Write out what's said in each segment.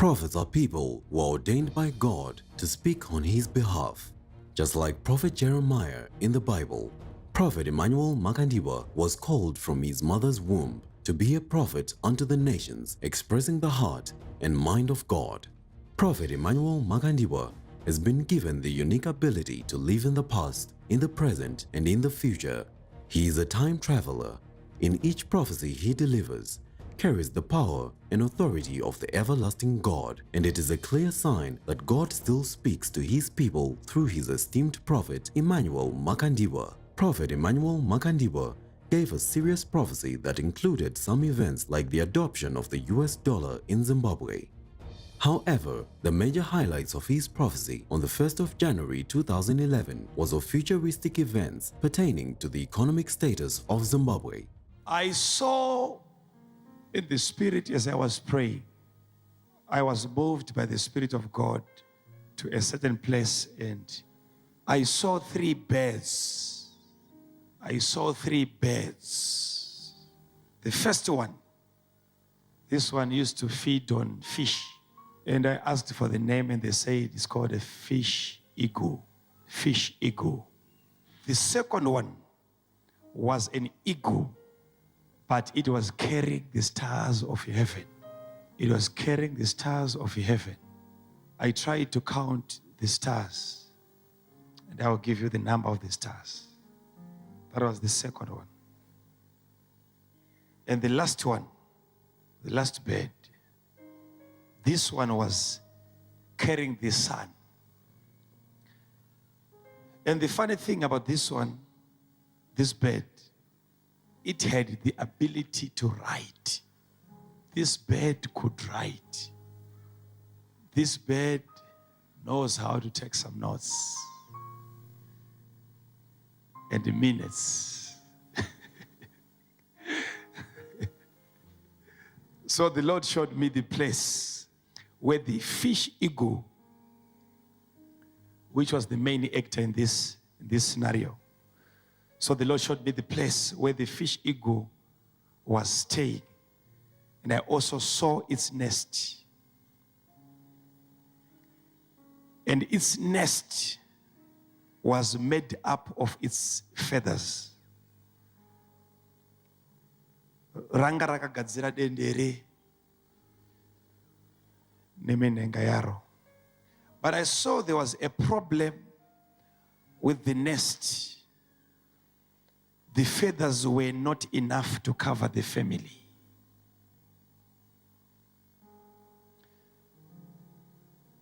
Prophets are people who are ordained by God to speak on His behalf. Just like Prophet Jeremiah in the Bible, Prophet Emmanuel Makandiwa was called from his mother's womb to be a prophet unto the nations, expressing the heart and mind of God. Prophet Emmanuel Makandiwa has been given the unique ability to live in the past, in the present, and in the future. He is a time traveler. In each prophecy he delivers, carries the power and authority of the everlasting God, and it is a clear sign that God still speaks to His people through His esteemed prophet Emmanuel Makandiwa. Prophet Emmanuel Makandiwa gave a serious prophecy that included some events like the adoption of the US dollar in Zimbabwe. However, the major highlights of his prophecy on the 1st of January 2011 was of futuristic events pertaining to the economic status of Zimbabwe. I saw in the Spirit as I was praying, I was moved by the Spirit of God to a certain place, and I saw 3 beds. I saw 3 beds. The first one, this one used to feed on fish. And I asked for the name, and they said it's called a fish eagle. Fish eagle. The second one was an eagle, but it was carrying the stars of heaven. It was carrying the stars of heaven. I tried to count the stars, and I will give you the number of the stars. That was the second one. And the last one, the last bed, this one was carrying the sun. And the funny thing about this one, this bed, it had the ability to write. This bed could write. This bed knows how to take some notes. And the minutes. So the Lord showed me the place where the fish eagle, which was the main actor in this scenario. So the Lord showed me the place where the fish eagle was staying. And I also saw its nest. And its nest was made up of its feathers. Ranga rakagadzira dendere nemenenga yaro. But I saw there was a problem with the nest. The feathers were not enough to cover the family.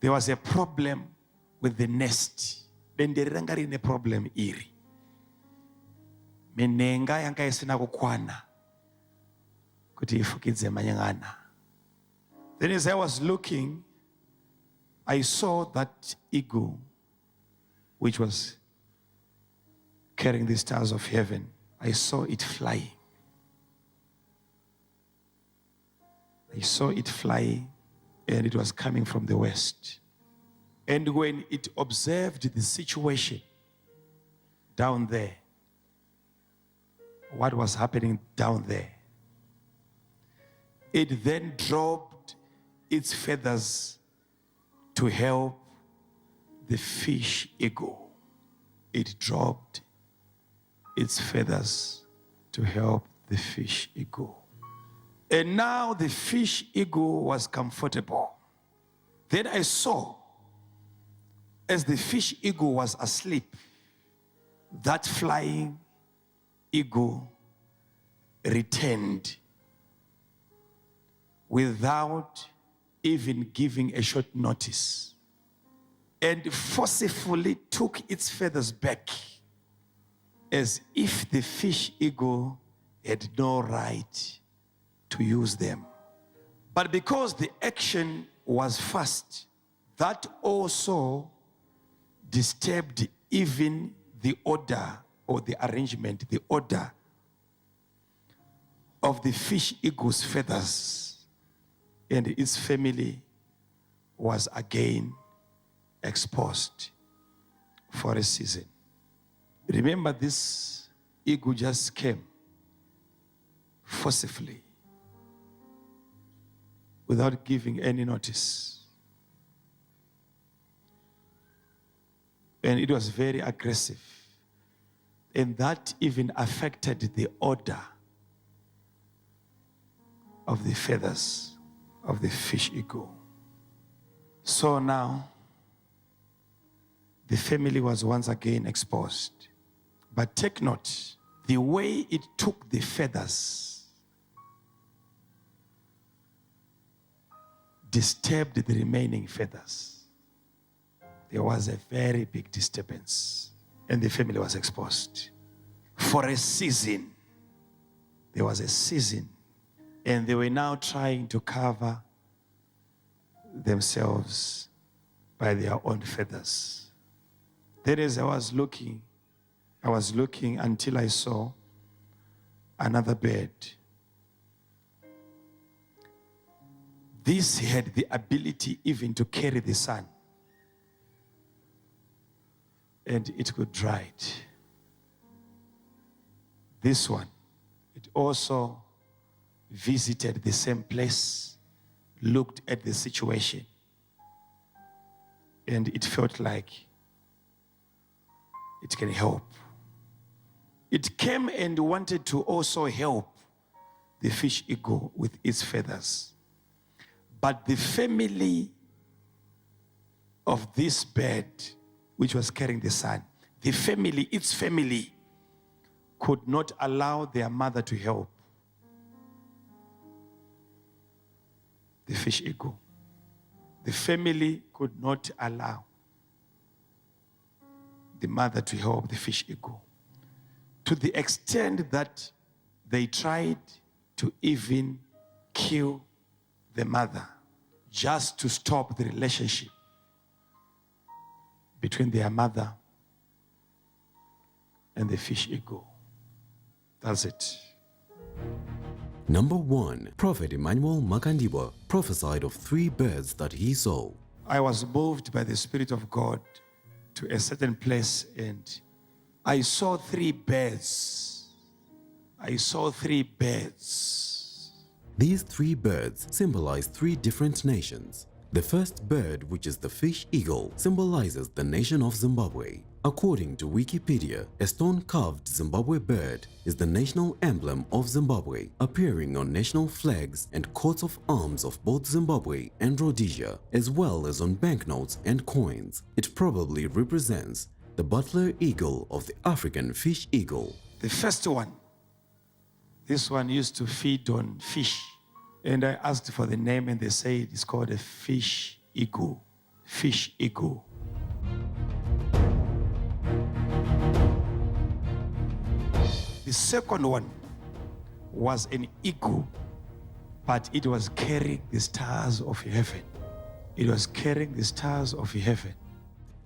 There was a problem with the nest. Dendere ranga rine problem iri. Menenga yanga isina kukwana kuti ifukidze manyangana. Then as I was looking, I saw that eagle, which was carrying the stars of heaven. I saw it flying. I saw it flying, and it was coming from the west. And when it observed the situation down there, what was happening down there, it then dropped its feathers to help the fish eagle. It dropped its feathers to help the fish eagle. And now the fish eagle was comfortable. Then I saw, as the fish eagle was asleep, that flying eagle returned without even giving a short notice, and forcefully took its feathers back, as if the fish eagle had no right to use them. But because the action was fast, that also disturbed even the order or the arrangement, the order of the fish eagle's feathers. And its family was again exposed for a season. Remember, this eagle just came forcefully without giving any notice. And it was very aggressive. And that even affected the order of the feathers of the fish eagle. So now, the family was once again exposed. But take note, the way it took the feathers disturbed the remaining feathers. There was a very big disturbance, and the family was exposed. For a season, there was a season, and they were now trying to cover themselves by their own feathers. Then as I was looking until I saw another bird. This had the ability even to carry the sun, and it could dry it. This one, it also visited the same place, looked at the situation, and it felt like it can help. It came and wanted to also help the fish eagle with its feathers. But the family of this bird, which was carrying the sun, its family, could not allow their mother to help the fish eagle. The family could not allow the mother to help the fish eagle, to the extent that they tried to even kill the mother just to stop the relationship between their mother and the fish eagle. That's it. Number 1. Prophet Emmanuel Makandiwa prophesied of 3 birds that he saw. I was moved by the Spirit of God to a certain place, and I saw 3 birds. I saw 3 birds. These 3 birds symbolize 3 different nations. The first bird, which is the fish eagle, symbolizes the nation of Zimbabwe. According to Wikipedia, a stone-carved Zimbabwe bird is the national emblem of Zimbabwe, appearing on national flags and coats of arms of both Zimbabwe and Rhodesia, as well as on banknotes and coins. It probably represents the butler eagle of the African fish eagle. The first one, this one used to feed on fish. And I asked for the name, and they say it's called a fish eagle. Fish eagle. The second one was an eagle, but it was carrying the stars of heaven. It was carrying the stars of heaven.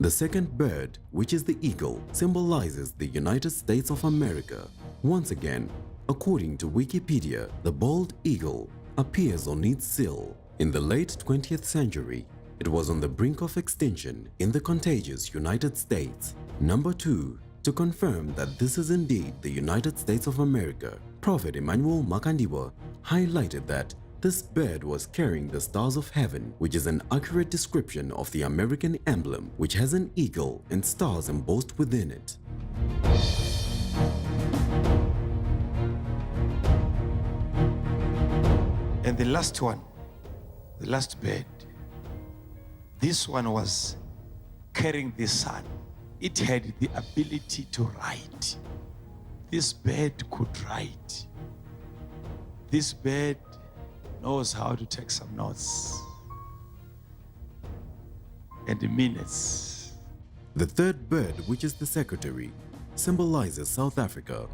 The second bird, which is the eagle, symbolizes the United States of America. Once again, according to Wikipedia, the bald eagle appears on its seal. In the late 20th century, it was on the brink of extinction in the contagious United States. Number 2. To confirm that this is indeed the United States of America, Prophet Emmanuel Makandiwa highlighted that this bird was carrying the stars of heaven, which is an accurate description of the American emblem, which has an eagle and stars embossed within it. And the last one, the last bird, this one was carrying the sun. It had the ability to write. This bird could write. This bird knows how to take some notes and the minutes. The third bird, which is the secretary, symbolizes South Africa.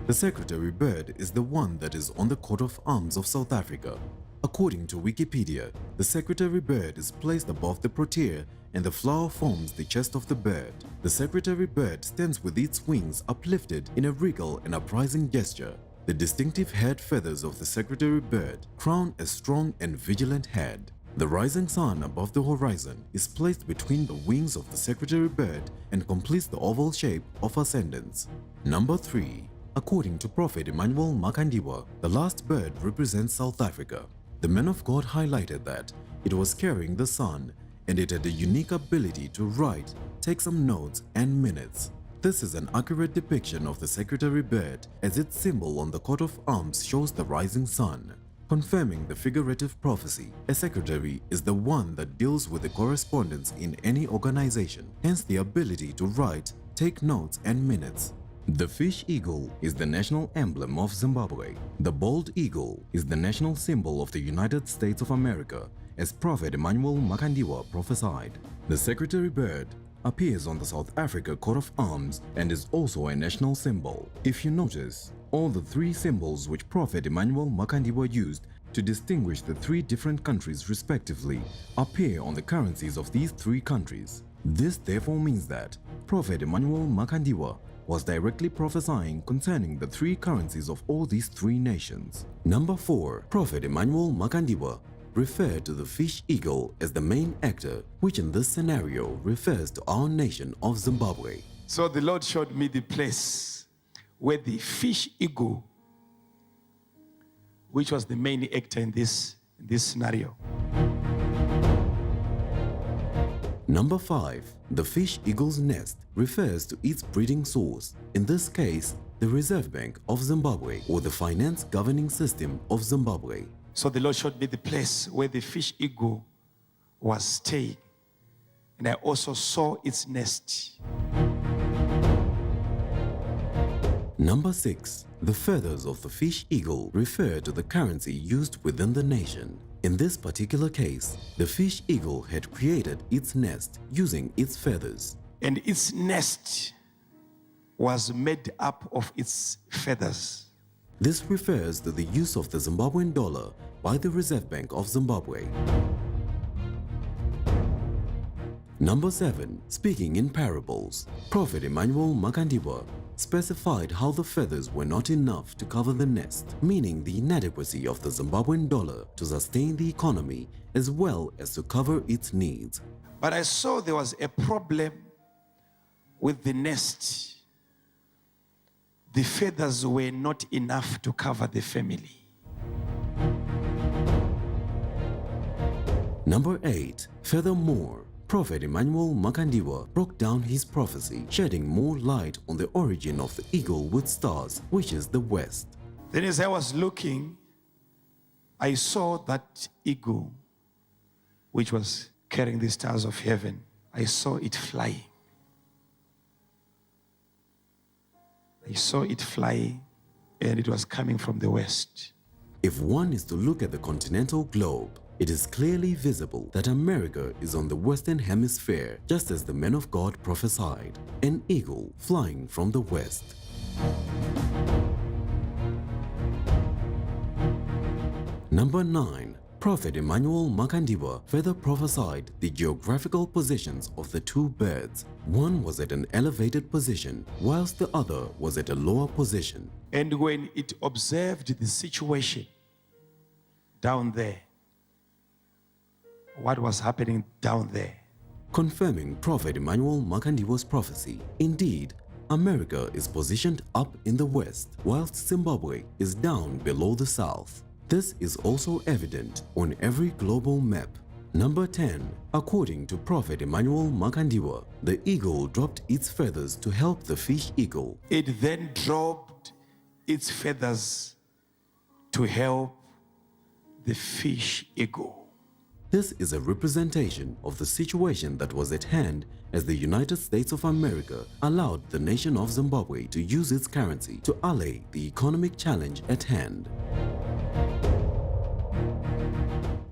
The secretary bird is the one that is on the coat of arms of South Africa. According to Wikipedia, the secretary bird is placed above the protea and the flower forms the chest of the bird. The secretary bird stands with its wings uplifted in a regal and uprising gesture. The distinctive head feathers of the secretary bird crown a strong and vigilant head. The rising sun above the horizon is placed between the wings of the secretary bird and completes the oval shape of ascendance. Number 3. According to Prophet Emmanuel Makandiwa, the last bird represents South Africa. The man of God highlighted that it was carrying the sun and it had a unique ability to write, take some notes and minutes. This is an accurate depiction of the secretary bird, as its symbol on the coat of arms shows the rising sun. Confirming the figurative prophecy, a secretary is the one that deals with the correspondence in any organization, hence the ability to write, take notes and minutes. The fish eagle is the national emblem of Zimbabwe. The bald eagle is the national symbol of the United States of America, as Prophet Emmanuel Makandiwa prophesied. The secretary bird appears on the South Africa coat of arms and is also a national symbol. If you notice, all the three symbols which Prophet Emmanuel Makandiwa used to distinguish the three different countries respectively appear on the currencies of these three countries. This therefore means that Prophet Emmanuel Makandiwa was directly prophesying concerning the three currencies of all these three nations. Number 4. Prophet Emmanuel Makandiwa referred to the fish eagle as the main actor, which in this scenario refers to our nation of Zimbabwe. So the Lord showed me the place where the fish eagle, which was the main actor in this scenario. Number 5. The fish eagle's nest refers to its breeding source, in this case, the Reserve Bank of Zimbabwe or the finance governing system of Zimbabwe. So the Lord showed me the place where the fish eagle was staying, and I also saw its nest. Number 6. The feathers of the fish eagle refer to the currency used within the nation. In this particular case, the fish eagle had created its nest using its feathers. And its nest was made up of its feathers. This refers to the use of the Zimbabwean dollar by the Reserve Bank of Zimbabwe. Number 7. Speaking in parables, Prophet Emmanuel Makandiwa specified how the feathers were not enough to cover the nest, meaning the inadequacy of the Zimbabwean dollar to sustain the economy as well as to cover its needs. But I saw there was a problem with the nest. The feathers were not enough to cover the family. Number 8. Furthermore, Prophet Emmanuel Makandiwa broke down his prophecy, shedding more light on the origin of the eagle with stars, which is the west. Then as I was looking, I saw that eagle, which was carrying the stars of heaven. I saw it flying. I saw it flying, and it was coming from the west. If one is to look at the continental globe, it is clearly visible that America is on the western hemisphere, just as the men of God prophesied, an eagle flying from the west. Number 9. Prophet Emmanuel Makandiwa further prophesied the geographical positions of the two birds. One was at an elevated position, whilst the other was at a lower position. And when it observed the situation down there, what was happening down there? Confirming Prophet Emmanuel Makandiwa's prophecy, indeed, America is positioned up in the west, whilst Zimbabwe is down below the south. This is also evident on every global map. Number 10. According to Prophet Emmanuel Makandiwa, the eagle dropped its feathers to help the fish eagle. It then dropped its feathers to help the fish eagle. This is a representation of the situation that was at hand as the United States of America allowed the nation of Zimbabwe to use its currency to allay the economic challenge at hand.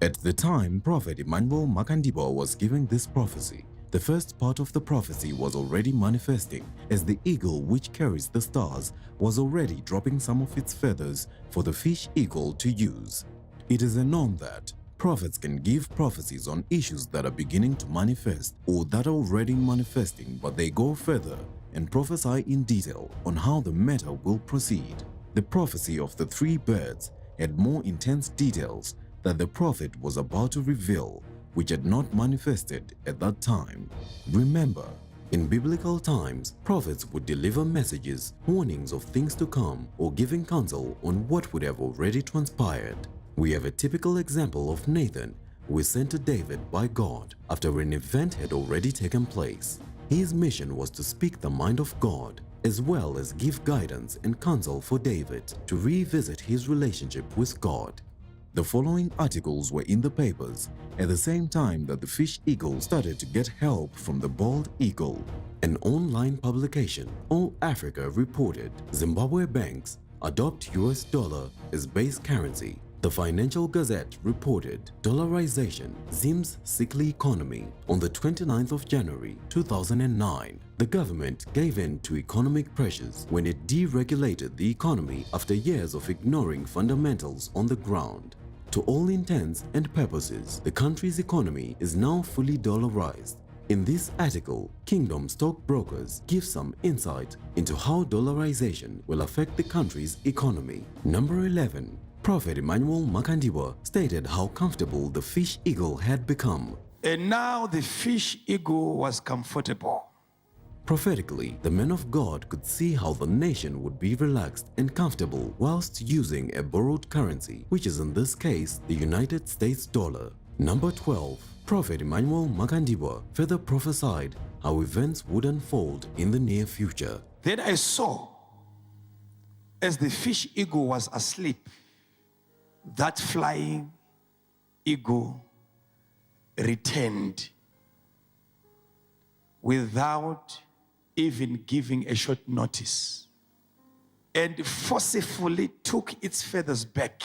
At the time Prophet Emmanuel Makandiwa was giving this prophecy, the first part of the prophecy was already manifesting, as the eagle which carries the stars was already dropping some of its feathers for the fish eagle to use. It is a norm that prophets can give prophecies on issues that are beginning to manifest or that are already manifesting, but they go further and prophesy in detail on how the matter will proceed. The prophecy of the three birds had more intense details that the prophet was about to reveal, which had not manifested at that time. Remember, in biblical times, prophets would deliver messages, warnings of things to come, or giving counsel on what would have already transpired. We have a typical example of Nathan, who was sent to David by God after an event had already taken place. His mission was to speak the mind of God, as well as give guidance and counsel for David to revisit his relationship with God. The following articles were in the papers at the same time that the fish eagle started to get help from the bald eagle. An online publication, All Africa, reported Zimbabwe banks adopt US dollar as base currency. The Financial Gazette reported dollarization, Zim's sickly economy. On the 29th of January 2009, the government gave in to economic pressures when it deregulated the economy after years of ignoring fundamentals on the ground. To all intents and purposes, the country's economy is now fully dollarized. In this article, Kingdom stockbrokers give some insight into how dollarization will affect the country's economy. Number 11. Prophet Emmanuel Makandiwa stated how comfortable the fish eagle had become. And now the fish eagle was comfortable. Prophetically, the men of God could see how the nation would be relaxed and comfortable whilst using a borrowed currency, which is in this case the United States dollar. Number 12. Prophet Emmanuel Makandiwa further prophesied how events would unfold in the near future. Then I saw, as the fish eagle was asleep, that flying eagle returned without even giving a short notice and forcefully took its feathers back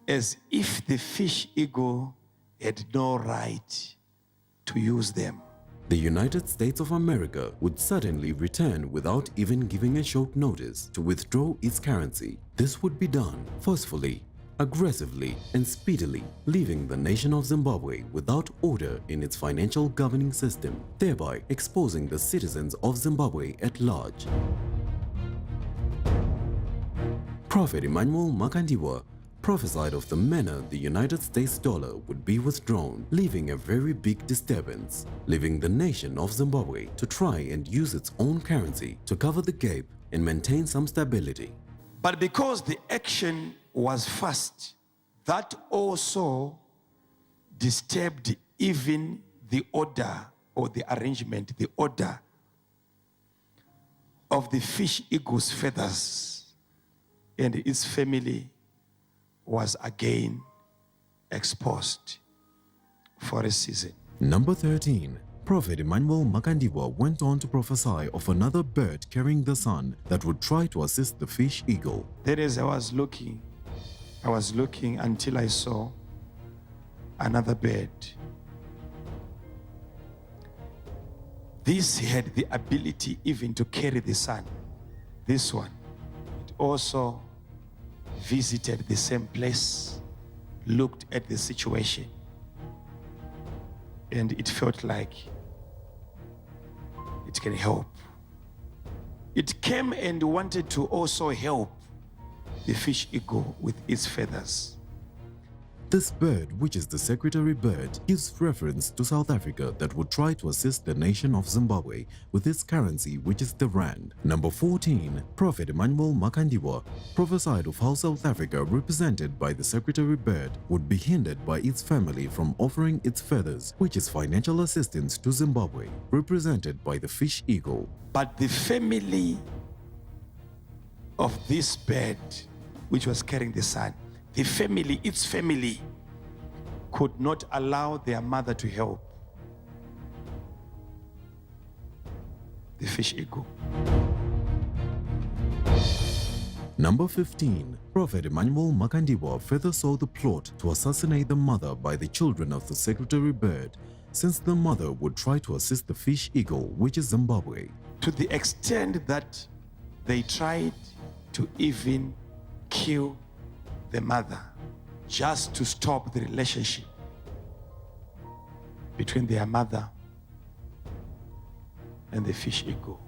as if the fish eagle had no right to use them. The United States of America would suddenly return without even giving a short notice to withdraw its currency. This would be done forcefully, aggressively, and speedily, leaving the nation of Zimbabwe without order in its financial governing system, thereby exposing the citizens of Zimbabwe at large. Prophet Emmanuel Makandiwa prophesied of the manner the United States dollar would be withdrawn, leaving a very big disturbance, leaving the nation of Zimbabwe to try and use its own currency to cover the gap and maintain some stability. But because the action was fast, that also disturbed even the order or the arrangement, the order of the fish eagle's feathers, and its family was again exposed for a season. Number 13. Prophet Emmanuel Makandiwa went on to prophesy of another bird carrying the sun that would try to assist the fish eagle. Then as I was looking until I saw another bird. This had the ability even to carry the sun. This one, it also visited the same place, looked at the situation, and it felt like it can help. It came and wanted to also help the fish eagle with its feathers. This bird, which is the secretary bird, gives reference to South Africa that would try to assist the nation of Zimbabwe with its currency, which is the rand. Number 14. Prophet Emmanuel Makandiwa prophesied of how South Africa, represented by the secretary bird, would be hindered by its family from offering its feathers, which is financial assistance to Zimbabwe, represented by the fish eagle. But the family of this bird, which was carrying the sun, the family, its family, could not allow their mother to help the fish eagle. Number 15. Prophet Emmanuel Makandiwa further saw the plot to assassinate the mother by the children of the secretary bird, since the mother would try to assist the fish eagle, which is Zimbabwe. To the extent that they tried to even kill the mother just to stop the relationship between their mother and the fish eagle.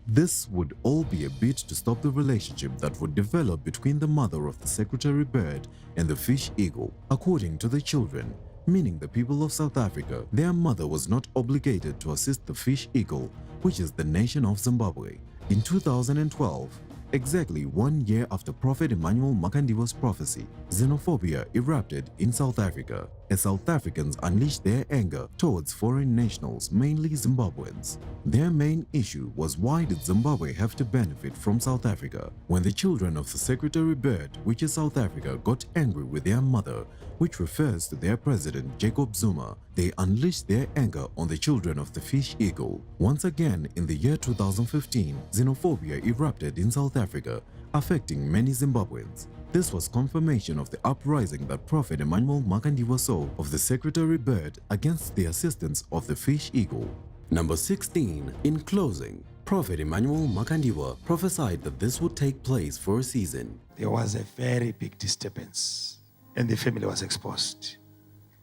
This would all be a bit to stop the relationship that would develop between the mother of the secretary bird and the fish eagle. According to the children, meaning the people of South Africa, their mother was not obligated to assist the fish eagle, which is the nation of Zimbabwe. In 2012, Exactly 1 year after Prophet Emmanuel Makandiwa's prophecy, xenophobia erupted in South Africa as South Africans unleashed their anger towards foreign nationals, mainly Zimbabweans. Their main issue was, why did Zimbabwe have to benefit from South Africa? When the children of the Secretary Bird, which is South Africa, got angry with their mother, which refers to their president Jacob Zuma, they unleashed their anger on the children of the fish eagle. Once again, in the year 2015, xenophobia erupted in South Africa, affecting many Zimbabweans. This was confirmation of the uprising that Prophet Emmanuel Makandiwa saw of the Secretary Bird against the assistance of the fish eagle. Number 16. In closing, Prophet Emmanuel Makandiwa prophesied that this would take place for a season. There was a very big disturbance, and the family was exposed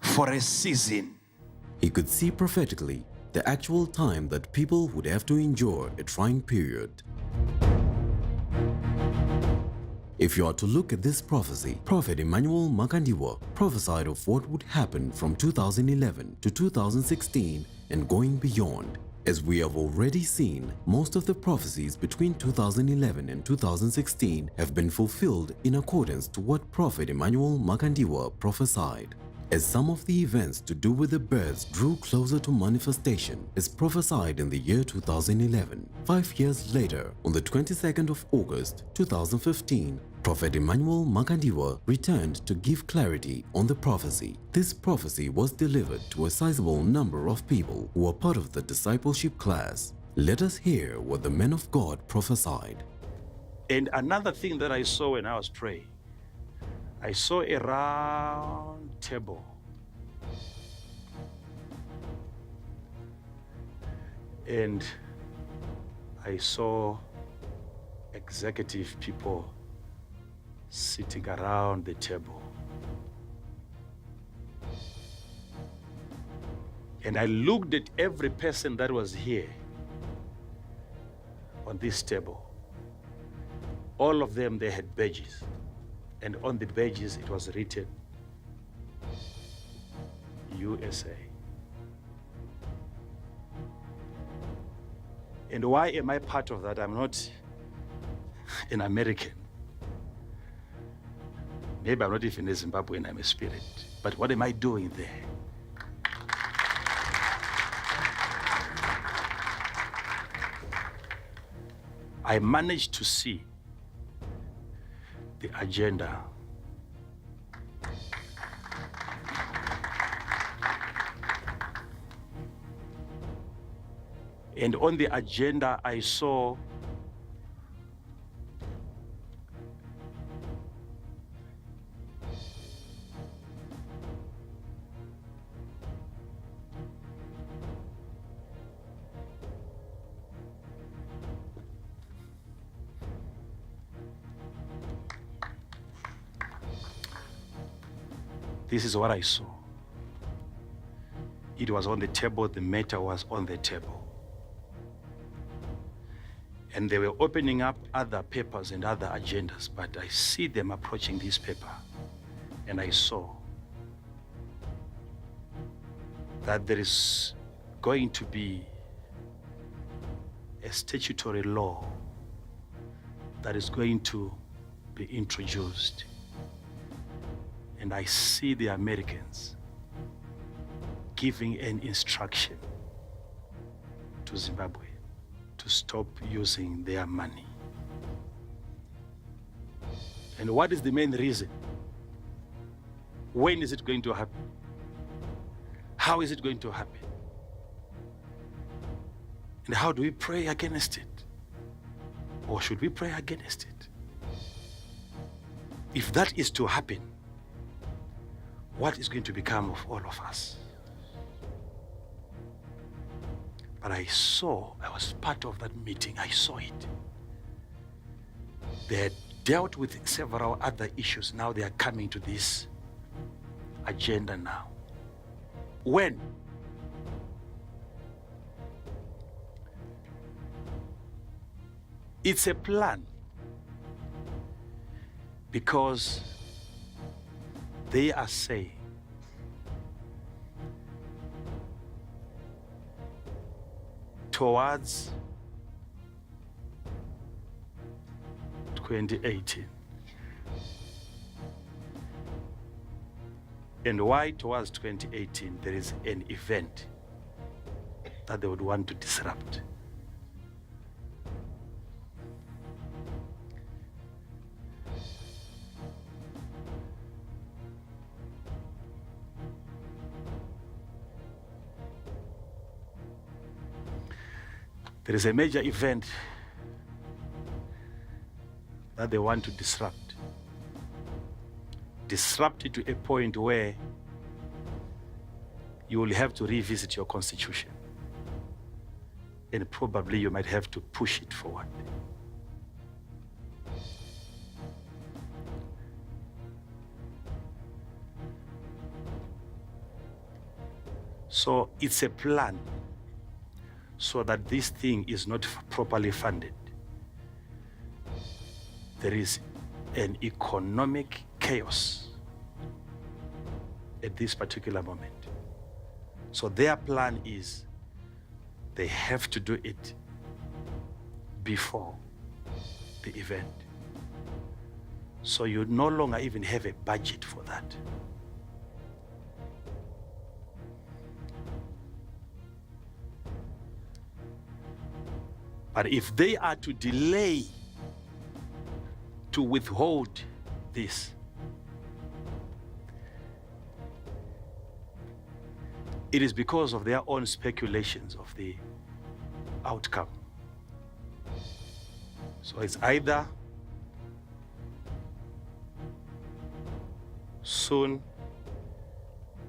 for a season. He could see prophetically the actual time that people would have to endure a trying period. If you are to look at this prophecy, Prophet Emmanuel Makandiwa prophesied of what would happen from 2011 to 2016 and going beyond. As we have already seen, most of the prophecies between 2011 and 2016 have been fulfilled in accordance to what Prophet Emmanuel Makandiwa prophesied. As some of the events to do with the birds drew closer to manifestation, as prophesied in the year 2011, 5 years later, on the 22nd of August 2015, Prophet Emmanuel Makandiwa returned to give clarity on the prophecy. This prophecy was delivered to a sizable number of people who were part of the discipleship class. Let us hear what the men of God prophesied. And another thing that I saw when I was praying, I saw a round table. And I saw executive people sitting around the table. And I looked at every person that was here on this table. All of them, they had badges. And on the badges, it was written, USA. And why am I part of that? I'm not an American. Maybe I'm not even a Zimbabwean, I'm a spirit. But what am I doing there? I managed to see the agenda. And on the agenda, I saw this is what I saw. It was on the table, the matter was on the table. And they were opening up other papers and other agendas, but I see them approaching this paper, and I saw that there is going to be a statutory law that is going to be introduced. And I see the Americans giving an instruction to Zimbabwe to stop using their money. And what is the main reason? When is it going to happen? How is it going to happen? And how do we pray against it? Or should we pray against it? If that is to happen, what is going to become of all of us? But I was part of that meeting, I saw it. They had dealt with several other issues, now they are coming to this agenda now. When? It's a plan, because they are saying towards 2018. And why towards 2018 there is an event that they would want to disrupt. There is a major event that they want to disrupt. Disrupt it to a point where you will have to revisit your constitution. And probably you might have to push it forward. So it's a plan so that this thing is not properly funded. There is an economic chaos at this particular moment. So their plan is they have to do it before the event. So you no longer even have a budget for that. But if they are to delay, to withhold this, it is because of their own speculations of the outcome. So it's either soon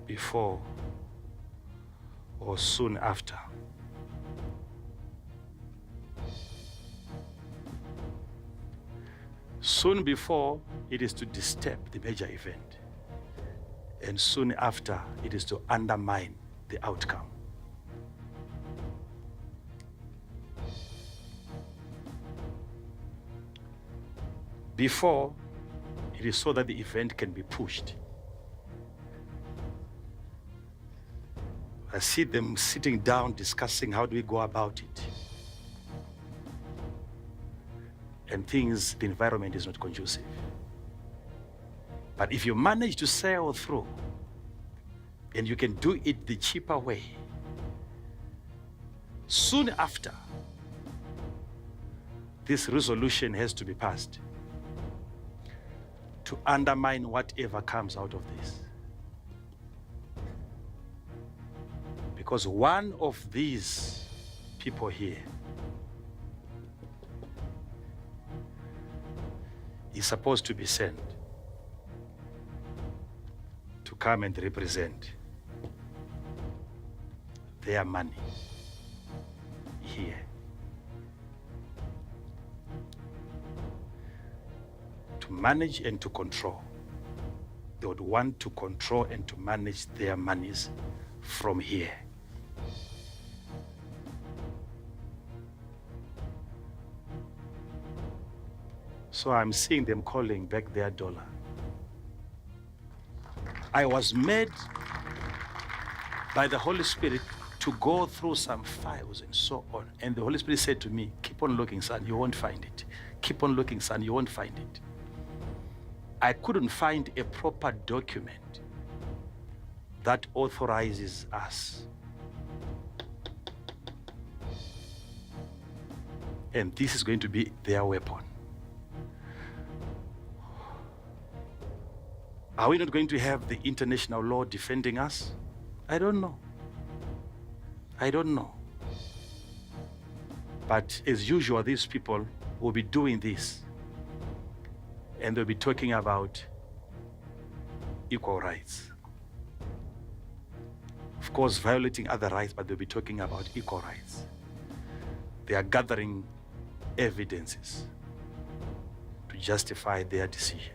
before or soon after. Soon before, it is to disturb the major event. And soon after, it is to undermine the outcome. Before, it is so that the event can be pushed. I see them sitting down discussing how do we go about it. And things, the environment is not conducive. But if you manage to sail through and you can do it the cheaper way, soon after, this resolution has to be passed to undermine whatever comes out of this. Because one of these people here is supposed to be sent to come and represent their money here. To manage and to control. They would want to control and to manage their monies from here. So I'm seeing them calling back their dollar. I was made by the Holy Spirit to go through some files and so on. And the Holy Spirit said to me, keep on looking, son, you won't find it. Keep on looking, son, you won't find it. I couldn't find a proper document that authorizes us. And this is going to be their weapon. Are we not going to have the international law defending us? I don't know. I don't know. But as usual, these people will be doing this. And they'll be talking about equal rights. Of course, violating other rights, but they'll be talking about equal rights. They are gathering evidences to justify their decision.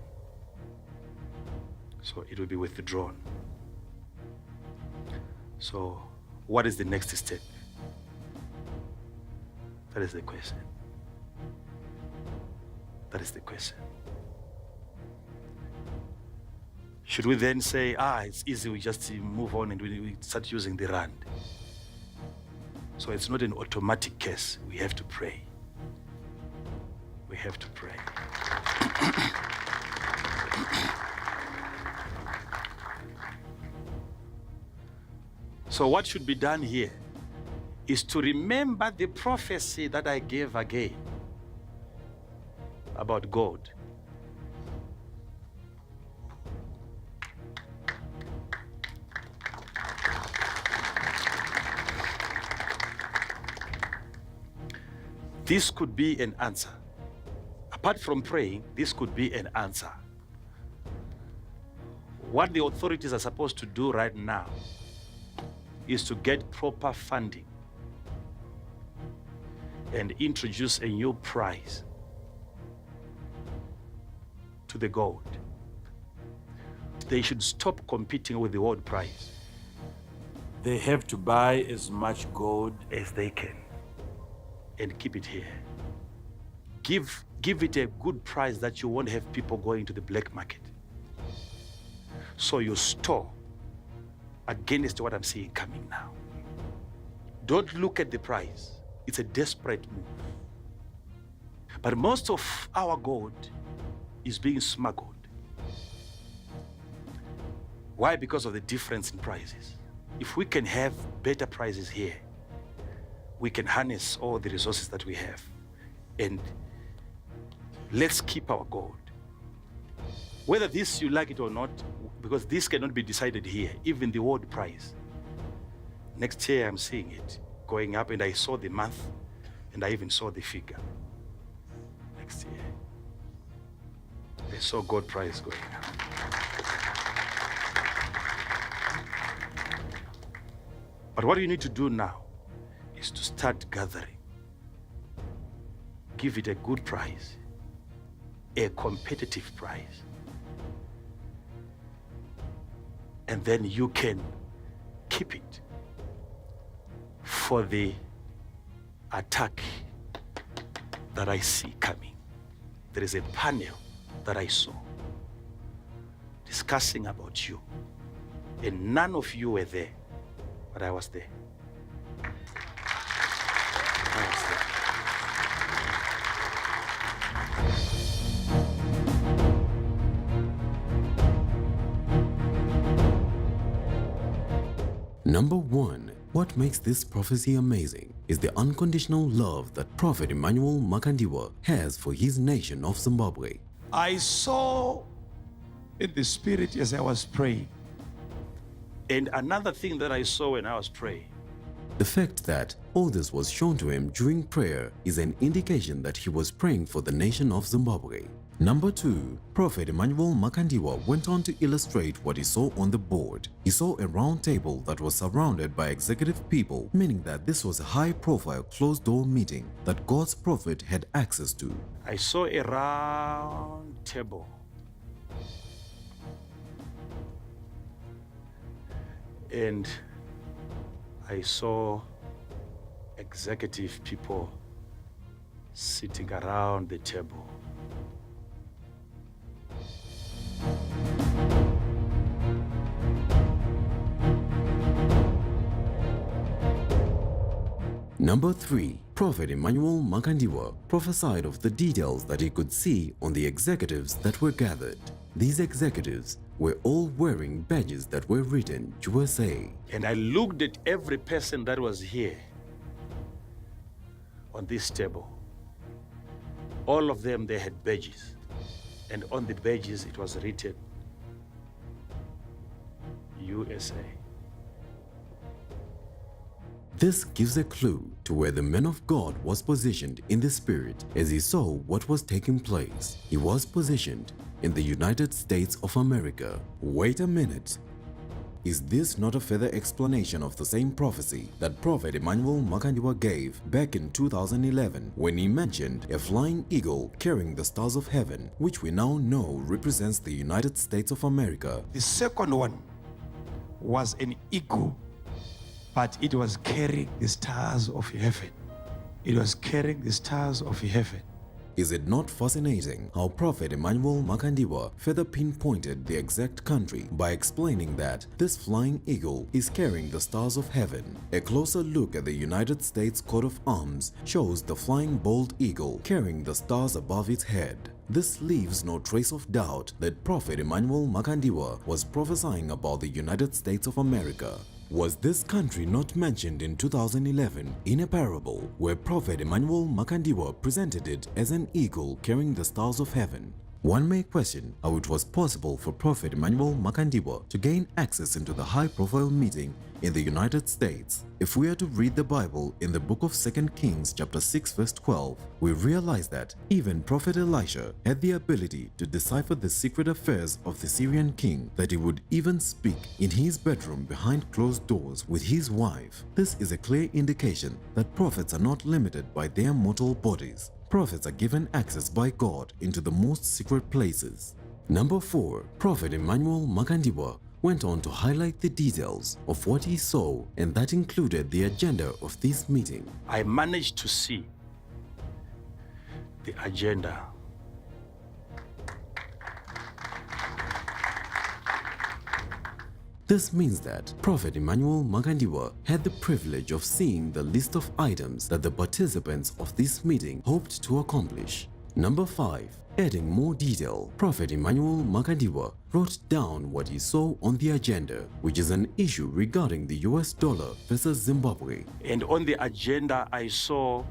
So it will be withdrawn. So what is the next step? That is the question. That is the question. Should we then say, it's easy, we just move on and we start using the rand? So it's not an automatic case. We have to pray. We have to pray. So what should be done here is to remember the prophecy that I gave again about God. This could be an answer. Apart from praying, this could be an answer. What the authorities are supposed to do right now is to get proper funding and introduce a new prize to the gold. They should stop competing with the world prize. They have to buy as much gold as they can and keep it here. Give it a good price that you won't have people going to the black market. So you store against what I'm seeing coming now. Don't look at the price. It's a desperate move. But most of our gold is being smuggled. Why? Because of the difference in prices. If we can have better prices here, we can harness all the resources that we have. And let's keep our gold. Whether this you like it or not, because this cannot be decided here, even the world price. Next year I'm seeing it going up, and I saw the month, and I even saw the figure. Next year, I saw gold price going up. But what you need to do now is to start gathering. Give it a good price, a competitive price. And then you can keep it for the attack that I see coming. There is a panel that I saw discussing about you, and none of you were there, but I was there. I was there. Number 1. What makes this prophecy amazing is the unconditional love that Prophet Emmanuel Makandiwa has for his nation of Zimbabwe. I saw in the spirit as I was praying. And another thing that I saw when I was praying, The fact that all this was shown to him during prayer is an indication that he was praying for the nation of Zimbabwe. Number 2. Prophet Emmanuel Makandiwa went on to illustrate what he saw on the board. He saw a round table that was surrounded by executive people, meaning that this was a high-profile closed-door meeting that God's prophet had access to. I saw a round table. And I saw executive people sitting around the table. Number 3. Prophet Emmanuel Makandiwa prophesied of the details that he could see on the executives that were gathered. These executives were all wearing badges that were written USA. And I looked at every person that was here on this table. All of them, they had badges. And on the badges, it was written USA. This gives a clue to where the man of God was positioned in the spirit as he saw what was taking place. He was positioned in the United States of America. Wait a minute. Is this not a further explanation of the same prophecy that Prophet Emmanuel Makandiwa gave back in 2011 when he mentioned a flying eagle carrying the stars of heaven, which we now know represents the United States of America? The second one was an eagle, but it was carrying the stars of heaven. It was carrying the stars of heaven. Is it not fascinating how Prophet Emmanuel Makandiwa further pinpointed the exact country by explaining that this flying eagle is carrying the stars of heaven? A closer look at the United States coat of arms shows the flying bald eagle carrying the stars above its head. This leaves no trace of doubt that Prophet Emmanuel Makandiwa was prophesying about the United States of America. Was this country not mentioned in 2011 in a parable where Prophet Emmanuel Makandiwa presented it as an eagle carrying the stars of heaven? One may question how it was possible for Prophet Emmanuel Makandiwa to gain access into the high-profile meeting in the United States. If we are to read the Bible in the book of 2 Kings chapter 6 verse 12, we realize that even Prophet Elisha had the ability to decipher the secret affairs of the Syrian king, that he would even speak in his bedroom behind closed doors with his wife. This is a clear indication that prophets are not limited by their mortal bodies. Prophets are given access by God into the most secret places. Number 4. Prophet Emmanuel Makandiwa went on to highlight the details of what he saw, and that included the agenda of this meeting. I managed to see the agenda. This means that Prophet Emmanuel Makandiwa had the privilege of seeing the list of items that the participants of this meeting hoped to accomplish. Number 5. Adding more detail, Prophet Emmanuel Makandiwa wrote down what he saw on the agenda, which is an issue regarding the US dollar versus Zimbabwe. And on the agenda, I saw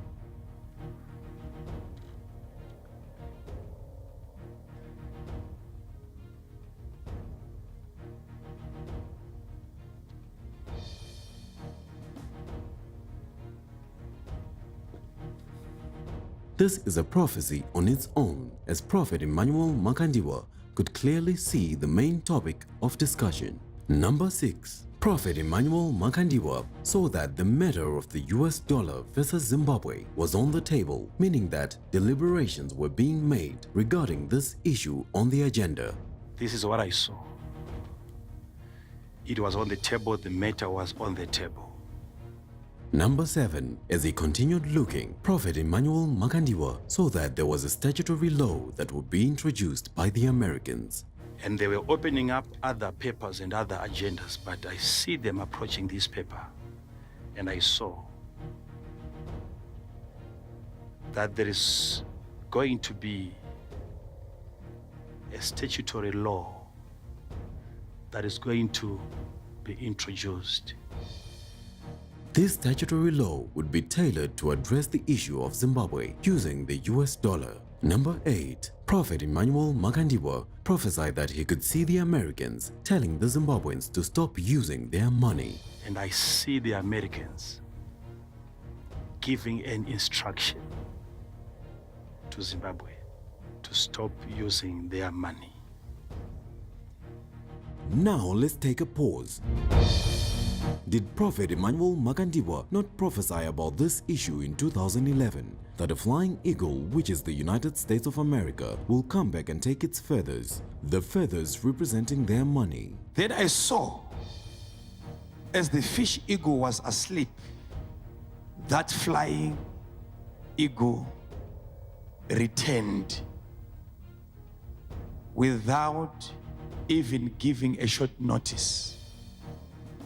This is a prophecy on its own, as Prophet Emmanuel Makandiwa could clearly see the main topic of discussion. Number 6. Prophet Emmanuel Makandiwa saw that the matter of the US dollar versus Zimbabwe was on the table, meaning that deliberations were being made regarding this issue on the agenda. this is what I saw. It was on the table, the matter was on the table. Number 7. As he continued looking, Prophet Emmanuel Makandiwa saw that there was a statutory law that would be introduced by the Americans. And they were opening up other papers and other agendas, but I see them approaching this paper, and I saw that there is going to be a statutory law that is going to be introduced. This statutory law would be tailored to address the issue of Zimbabwe using the US dollar. Number 8. Prophet Emmanuel Makandiwa prophesied that he could see the Americans telling the Zimbabweans to stop using their money. And I see the Americans giving an instruction to Zimbabwe to stop using their money. Now let's take a pause. Did Prophet Emmanuel Makandiwa not prophesy about this issue in 2011, that a flying eagle, which is the United States of America, will come back and take its feathers, the feathers representing their money? Then I saw, as the fish eagle was asleep, that flying eagle returned without even giving a short notice,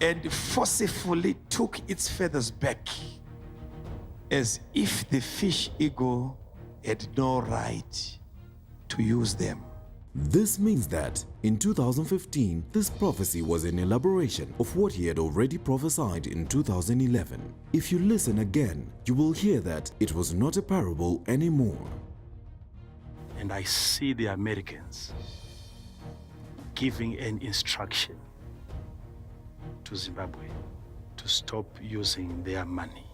and forcefully took its feathers back, as if the fish eagle had no right to use them. This means that in 2015, this prophecy was an elaboration of what he had already prophesied in 2011. If you listen again, you will hear that it was not a parable anymore. And I see the Americans giving an instruction to Zimbabwe to stop using their money.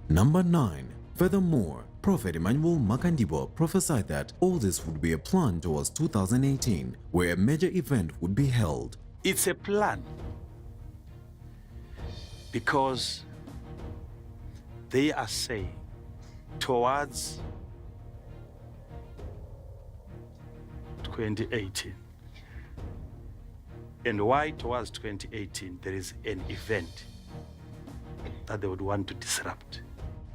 Number 9. Furthermore, Prophet Emmanuel Makandiwa prophesied that all this would be a plan towards 2018, where a major event would be held. It's a plan because they are saying towards 2018. And why towards 2018? There is an event that they would want to disrupt.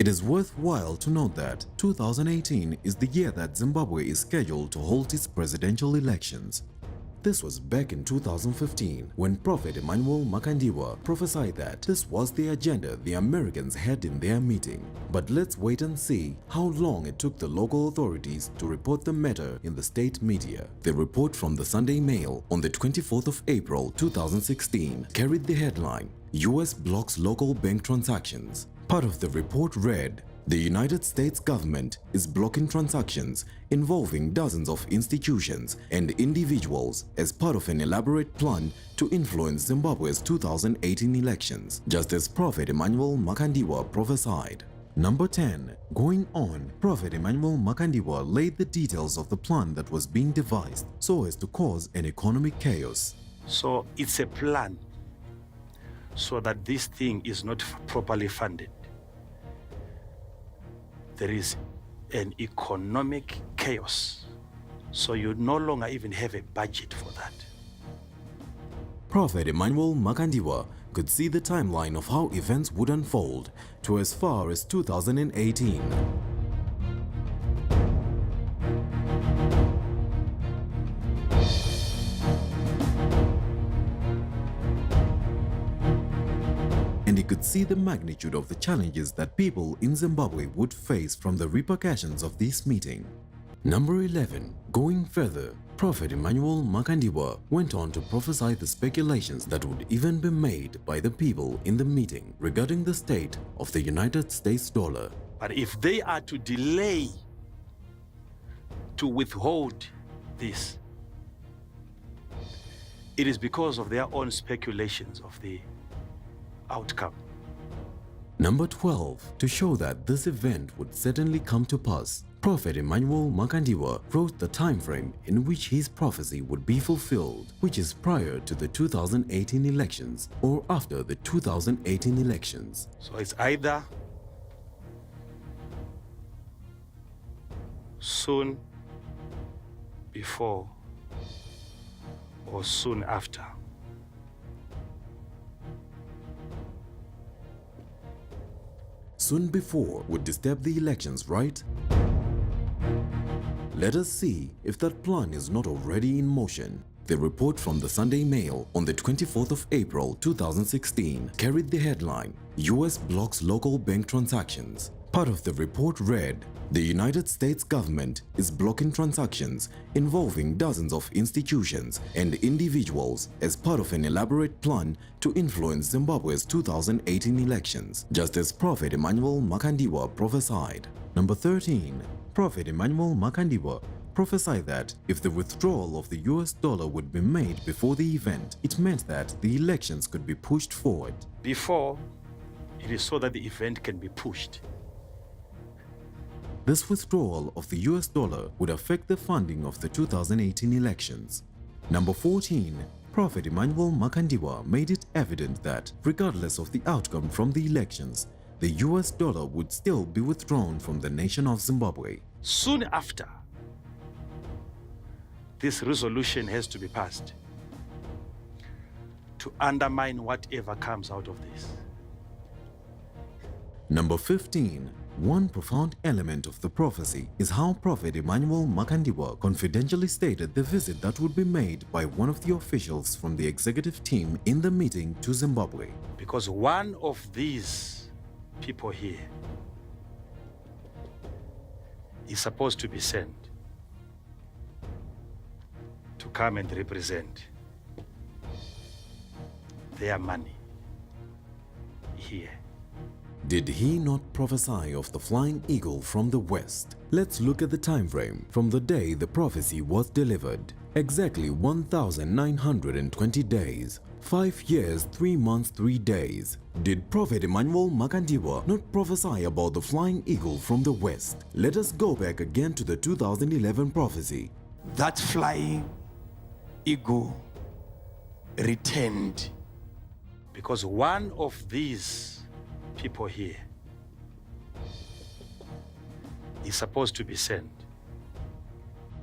It is worthwhile to note that 2018 is the year that Zimbabwe is scheduled to hold its presidential elections. This was back in 2015 when Prophet Emmanuel Makandiwa prophesied that this was the agenda the Americans had in their meeting. But let's wait and see how long it took the local authorities to report the matter in the state media. The report from the Sunday Mail on the 24th of April 2016 carried the headline, US blocks local bank transactions. Part of the report read, the United States government is blocking transactions involving dozens of institutions and individuals as part of an elaborate plan to influence Zimbabwe's 2018 elections, just as Prophet Emmanuel Makandiwa prophesied. Number 10. Going on, Prophet Emmanuel Makandiwa laid the details of the plan that was being devised so as to cause an economic chaos. So it's a plan so that this thing is not properly funded. There is an economic chaos. So you no longer even have a budget for that. Prophet Emmanuel Makandiwa could see the timeline of how events would unfold to as far as 2018. And he could see the magnitude of the challenges that people in Zimbabwe would face from the repercussions of this meeting. Number 11. Going further, Prophet Emmanuel Makandiwa went on to prophesy the speculations that would even be made by the people in the meeting regarding the state of the United States dollar. But if they are to delay, to withhold this, it is because of their own speculations of the outcome. Number 12. To show that this event would certainly come to pass, Prophet Emmanuel Makandiwa wrote the time frame in which his prophecy would be fulfilled, which is prior to the 2018 elections or after the 2018 elections. So it's either soon before or soon after. Soon before would disturb the elections, right? Let us see if that plan is not already in motion. The report from the Sunday Mail on the 24th of April 2016 carried the headline, US blocks local bank transactions. Part of the report read, the United States government is blocking transactions involving dozens of institutions and individuals as part of an elaborate plan to influence Zimbabwe's 2018 elections, just as Prophet Emmanuel Makandiwa prophesied. Number 13. Prophet Emmanuel Makandiwa prophesied that if the withdrawal of the US dollar would be made before the event, it meant that the elections could be pushed forward. Before, it is so that the event can be pushed. This withdrawal of the US dollar would affect the funding of the 2018 elections. Number 14. Prophet Emmanuel Makandiwa made it evident that, regardless of the outcome from the elections, the US dollar would still be withdrawn from the nation of Zimbabwe. Soon after, this resolution has to be passed to undermine whatever comes out of this. Number 15. One profound element of the prophecy is how Prophet Emmanuel Makandiwa confidentially stated the visit that would be made by one of the officials from the executive team in the meeting to Zimbabwe. Because one of these people here is supposed to be sent to come and represent their money here. Did he not prophesy of the flying eagle from the west? Let's look at the time frame from the day the prophecy was delivered. Exactly 1,920 days, 5 years, 3 months, 3 days. Did Prophet Emmanuel Makandiwa not prophesy about the flying eagle from the west? Let us go back again to the 2011 prophecy. That flying eagle returned. Because one of these people here is supposed to be sent.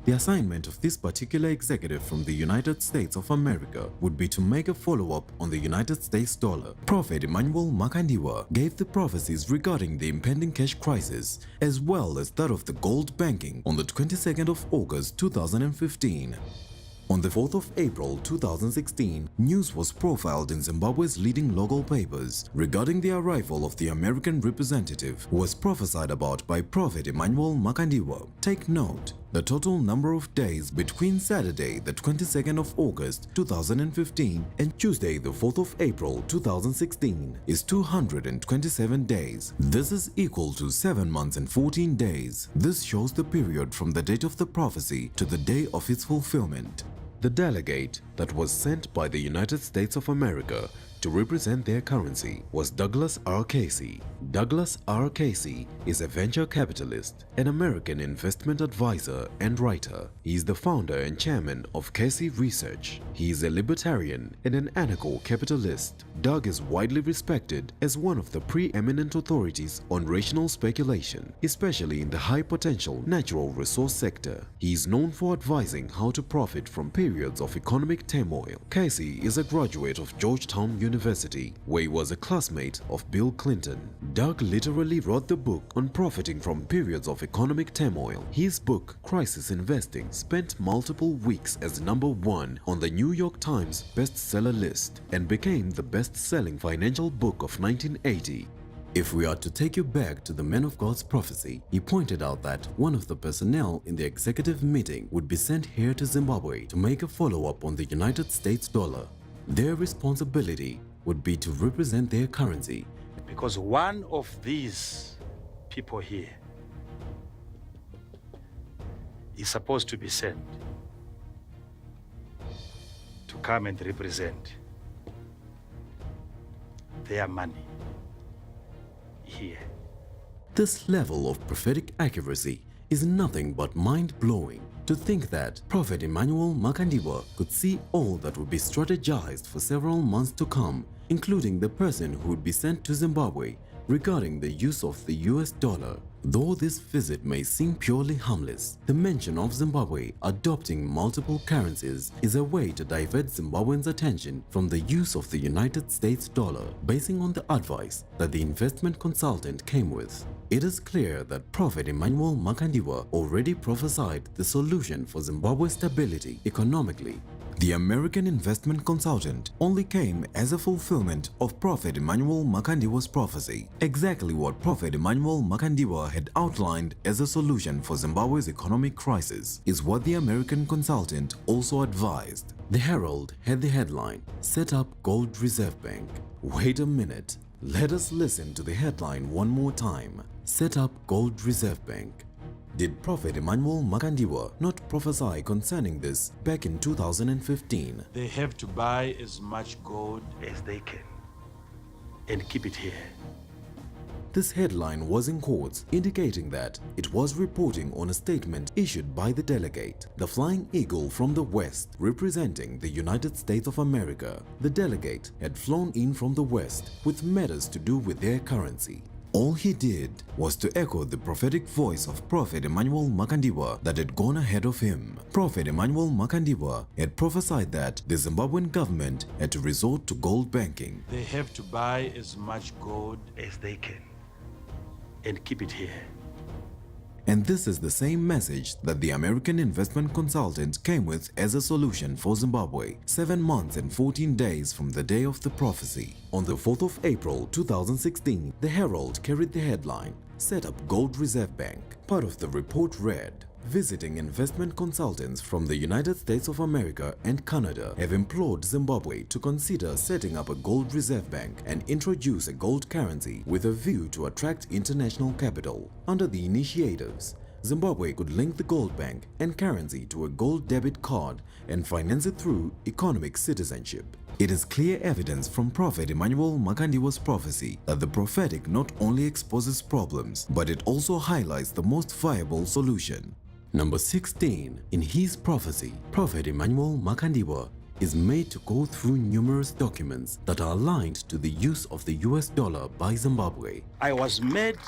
The assignment of this particular executive from the United States of America would be to make a follow-up on the United States dollar. Prophet Emmanuel Makandiwa gave the prophecies regarding the impending cash crisis as well as that of the gold banking on the 22nd of August 2015. On the 4th of April 2016, news was profiled in Zimbabwe's leading local papers regarding the arrival of the American representative who was prophesied about by Prophet Emmanuel Makandiwa. Take note, the total number of days between Saturday the 22nd of August 2015 and Tuesday the 4th of April 2016 is 227 days. This is equal to 7 months and 14 days. This shows the period from the date of the prophecy to the day of its fulfillment. The delegate that was sent by the United States of America to represent their currency was Douglas R. Casey. Douglas R. Casey is a venture capitalist, an American investment advisor and writer. He is the founder and chairman of Casey Research. He is a libertarian and an anarcho-capitalist. Doug is widely respected as one of the preeminent authorities on rational speculation, especially in the high-potential natural resource sector. He is known for advising how to profit from periods of economic turmoil. Casey is a graduate of Georgetown University, where he was a classmate of Bill Clinton. Doug literally wrote the book on profiting from periods of economic turmoil. His book, Crisis Investing, spent multiple weeks as #1 on the New York Times bestseller list and became the best-selling financial book of 1980. If we are to take you back to the man of God's prophecy, he pointed out that one of the personnel in the executive meeting would be sent here to Zimbabwe to make a follow-up on the United States dollar. Their responsibility would be to represent their currency. Because one of these people here is supposed to be sent to come and represent their money here. This level of prophetic accuracy is nothing but mind-blowing. To think that Prophet Emmanuel Makandiwa could see all that would be strategized for several months to come, including the person who would be sent to Zimbabwe regarding the use of the US dollar. Though this visit may seem purely harmless, the mention of Zimbabwe adopting multiple currencies is a way to divert Zimbabweans' attention from the use of the United States dollar, basing on the advice that the investment consultant came with. It is clear that Prophet Emmanuel Makandiwa already prophesied the solution for Zimbabwe's stability economically. The American investment consultant only came as a fulfillment of Prophet Emmanuel Makandiwa's prophecy. Exactly what Prophet Emmanuel Makandiwa had outlined as a solution for Zimbabwe's economic crisis is what the American consultant also advised. The Herald had the headline, "Set up Gold Reserve Bank." Wait a minute, let us listen to the headline one more time. Set up Gold Reserve Bank. Did Prophet Emmanuel Makandiwa not prophesy concerning this back in 2015? They have to buy as much gold as they can and keep it here. This headline was in quotes, indicating that it was reporting on a statement issued by the delegate, the Flying Eagle from the West, representing the United States of America. The delegate had flown in from the West with matters to do with their currency. All he did was to echo the prophetic voice of Prophet Emmanuel Makandiwa that had gone ahead of him. Prophet Emmanuel Makandiwa had prophesied that the Zimbabwean government had to resort to gold banking. They have to buy as much gold as they can and keep it here. And this is the same message that the American investment consultant came with as a solution for Zimbabwe 7 months and 14 days from the day of the prophecy. On the 4th of April 2016, the Herald carried the headline, "Set up Gold Reserve Bank." Part of the report read, "Visiting investment consultants from the United States of America and Canada have implored Zimbabwe to consider setting up a gold reserve bank and introduce a gold currency with a view to attract international capital. Under the initiatives, Zimbabwe could link the gold bank and currency to a gold debit card and finance it through economic citizenship." It is clear evidence from Prophet Emmanuel Makandiwa's prophecy that the prophetic not only exposes problems, but it also highlights the most viable solution. Number 16. In his prophecy, Prophet Emmanuel Makandiwa is made to go through numerous documents that are aligned to the use of the US dollar by Zimbabwe. I was made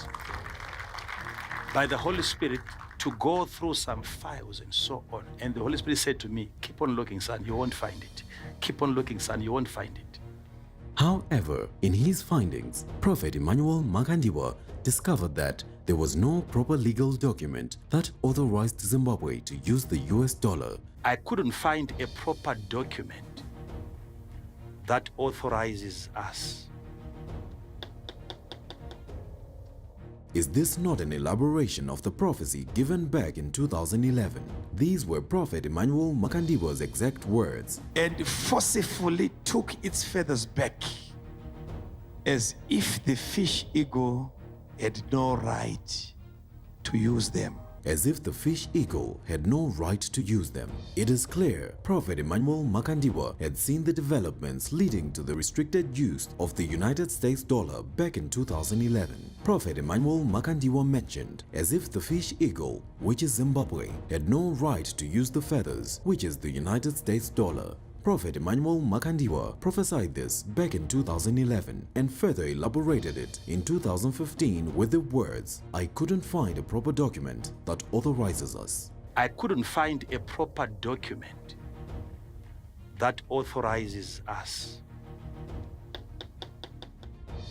by the Holy Spirit to go through some files and so on. And the Holy Spirit said to me, "Keep on looking, son, you won't find it. Keep on looking, son, you won't find it." However, in his findings, Prophet Emmanuel Makandiwa discovered that there was no proper legal document that authorized Zimbabwe to use the US dollar. I couldn't find a proper document that authorizes us. Is this not an elaboration of the prophecy given back in 2011? These were Prophet Emmanuel Makandiwa's exact words. And forcefully took its feathers back, as if the fish eagle had no right to use them. As if the fish eagle had no right to use them. It is clear Prophet Emmanuel Makandiwa had seen the developments leading to the restricted use of the United States dollar back in 2011. Prophet Emmanuel Makandiwa mentioned as if the fish eagle, which is Zimbabwe, had no right to use the feathers, which is the United States dollar. Prophet Emmanuel Makandiwa prophesied this back in 2011 and further elaborated it in 2015 with the words, "I couldn't find a proper document that authorizes us." I couldn't find a proper document that authorizes us.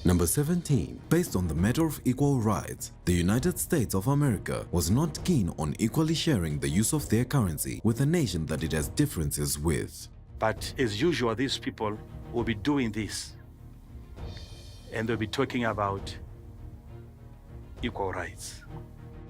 Number 17. Based on the matter of equal rights, the United States of America was not keen on equally sharing the use of their currency with a nation that it has differences with. But as usual, these people will be doing this, and they'll be talking about equal rights.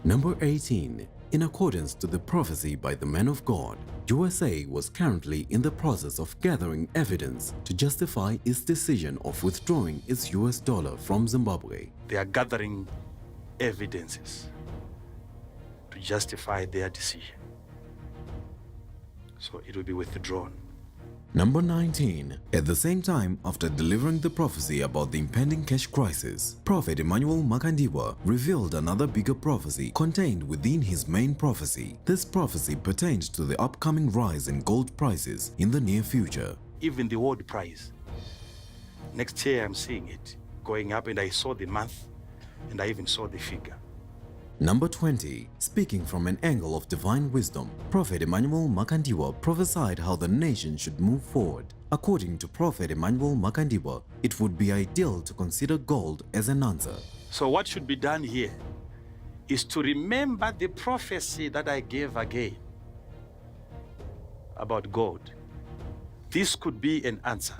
Number 18. In accordance to the prophecy by the man of God, USA was currently in the process of gathering evidence to justify its decision of withdrawing its US dollar from Zimbabwe. They are gathering evidences to justify their decision. So it will be withdrawn. Number 19. At the same time, after delivering the prophecy about the impending cash crisis, Prophet Emmanuel Makandiwa revealed another bigger prophecy contained within his main prophecy. This prophecy pertained to the upcoming rise in gold prices in the near future. Even the world price. Next year I'm seeing it going up, and I saw the month, and I even saw the figure. Number 20. Speaking from an angle of divine wisdom, Prophet Emmanuel Makandiwa prophesied how the nation should move forward. According to Prophet Emmanuel Makandiwa, it would be ideal to consider gold as an answer. So what should be done here is to remember the prophecy that I gave again about gold. This could be an answer.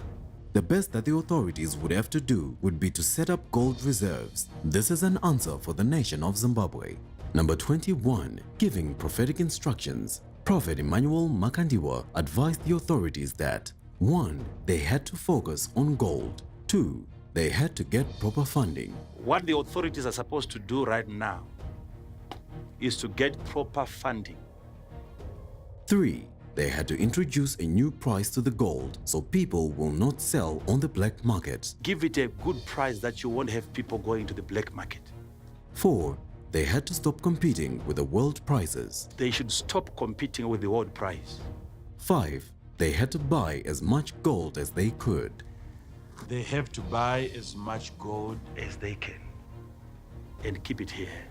The best that the authorities would have to do would be to set up gold reserves. This is an answer for the nation of Zimbabwe. Number 21. Giving prophetic instructions. Prophet Emmanuel Makandiwa advised the authorities that 1. They had to focus on gold. 2. They had to get proper funding. What the authorities are supposed to do right now is to get proper funding. 3. They had to introduce a new price to the gold so people will not sell on the black market. Give it a good price that you won't have people going to the black market. 4. They had to stop competing with the world prices. They should stop competing with the world price. 5. They had to buy as much gold as they could. They have to buy as much gold As they can, and keep it here.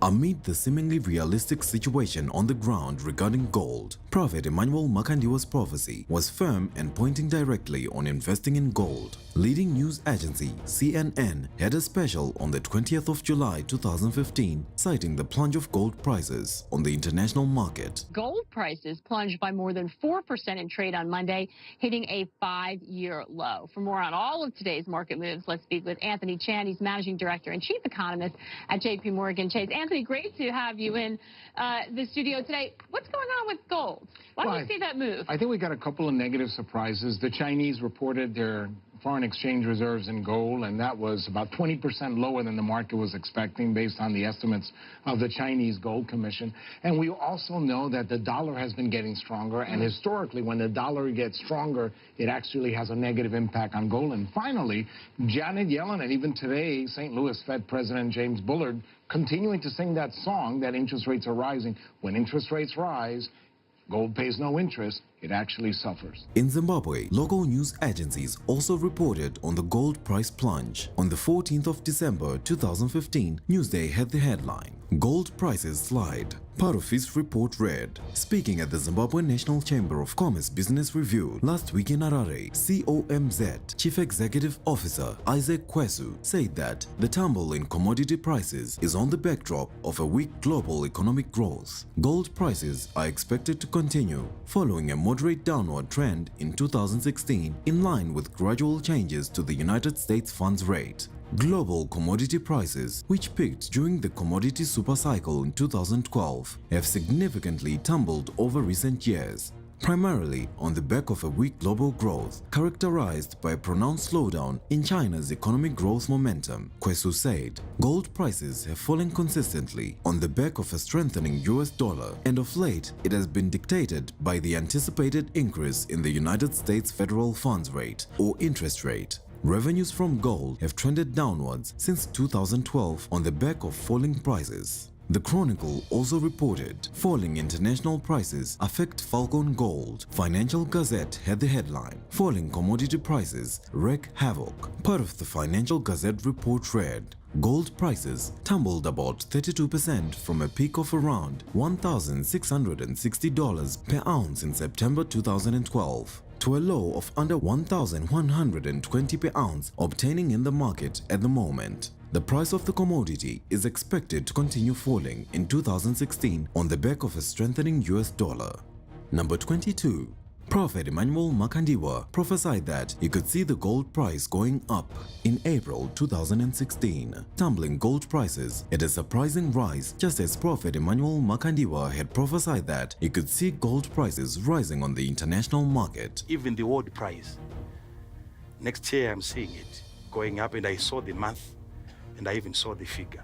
Amid the seemingly realistic situation on the ground regarding gold, Prophet Emmanuel Makandiwa's prophecy was firm and pointing directly on investing in gold. Leading news agency CNN had a special on the 20th of July 2015 citing the plunge of gold prices on the international market. Gold prices plunged by more than 4% in trade on Monday, hitting a 5-year low. For more on all of today's market moves, let's speak with Anthony Chan. He's Managing Director and Chief Economist at JP Morgan Chase. Anthony, great to have you in the studio today. What's going on with gold? Why do you see that move? I think we got a couple of negative surprises. The Chinese reported their foreign exchange reserves in gold, and that was about 20% lower than the market was expecting based on the estimates of the Chinese Gold Commission. And we also know that the dollar has been getting stronger, and historically, when the dollar gets stronger, it actually has a negative impact on gold. And finally, Janet Yellen, and even today, St. Louis Fed President James Bullard, continuing to sing that song that interest rates are rising. When interest rates rise, gold pays no interest, it actually suffers. In Zimbabwe, local news agencies also reported on the gold price plunge. On the 14th of December 2015, Newsday had the headline, "Gold prices slide, Part of his report read, speaking at the Zimbabwe National Chamber of Commerce Business Review last week in Harare, COMZ Chief Executive Officer Isaac Kwesu said that the tumble in commodity prices is on the backdrop of a weak global economic growth. Gold prices are expected to continue following a moderate downward trend in 2016 in line with gradual changes to the United States funds rate. Global commodity prices, which peaked during the commodity supercycle in 2012, have significantly tumbled over recent years, primarily on the back of a weak global growth characterized by a pronounced slowdown in China's economic growth momentum. Kwesu said gold prices have fallen consistently on the back of a strengthening US dollar, and of late it has been dictated by the anticipated increase in the United States federal funds rate or interest rate. Revenues from gold have trended downwards since 2012 on the back of falling prices. The Chronicle also reported falling international prices affect Falcon Gold. Financial Gazette had the headline, "Falling commodity prices wreak havoc." Part of the Financial Gazette report read, gold prices tumbled about 32% from a peak of around $1,660 per ounce in September 2012 to a low of under $1,120 per ounce obtaining in the market at the moment. The price of the commodity is expected to continue falling in 2016 on the back of a strengthening US dollar. Number 22. Prophet Emmanuel Makandiwa prophesied that he could see the gold price going up in April 2016, tumbling gold prices at a surprising rise, just as Prophet Emmanuel Makandiwa had prophesied that he could see gold prices rising on the international market. Even the world price, next year I'm seeing it going up, and I saw the month and I even saw the figure.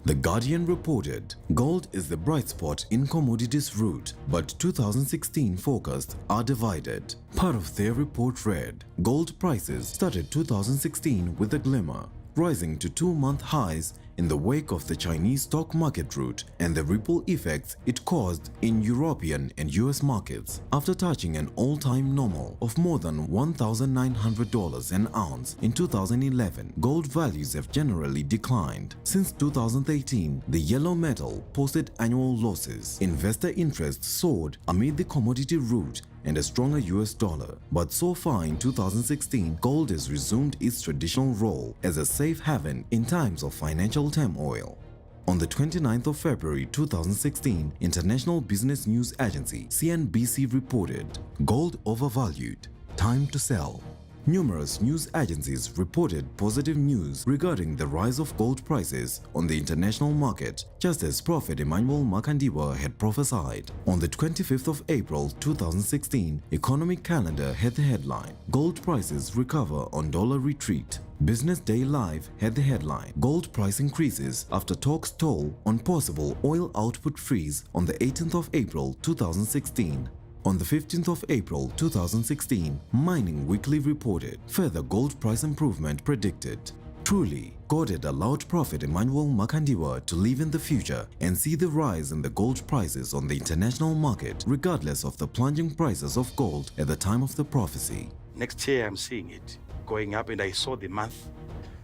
The Guardian reported, gold is the bright spot in commodities route, but 2016 forecasts are divided. Part of their report read, gold prices started 2016 with a glimmer, rising to 2-month highs in the wake of the Chinese stock market rout and the ripple effects it caused in European and US markets. After touching an all-time normal of more than $1,900 an ounce in 2011, gold values have generally declined. Since 2018, the yellow metal posted annual losses. Investor interest soared amid the commodity rout and a stronger US dollar. But so far in 2016, gold has resumed its traditional role as a safe haven in times of financial turmoil. On the 29th of February 2016, International Business News Agency CNBC reported, gold overvalued, time to sell. Numerous news agencies reported positive news regarding the rise of gold prices on the international market, just as Prophet Emmanuel Makandiwa had prophesied. On the 25th of April 2016, Economic Calendar had the headline, gold prices recover on dollar retreat. Business Day Live had the headline, gold price increases after talks toll on possible oil output freeze on the 18th of April 2016. On the 15th of April 2016, Mining Weekly reported further gold price improvement predicted. Truly, God had allowed Prophet Emmanuel Makandiwa to live in the future and see the rise in the gold prices on the international market regardless of the plunging prices of gold at the time of the prophecy. Next year I'm seeing it going up, and I saw the month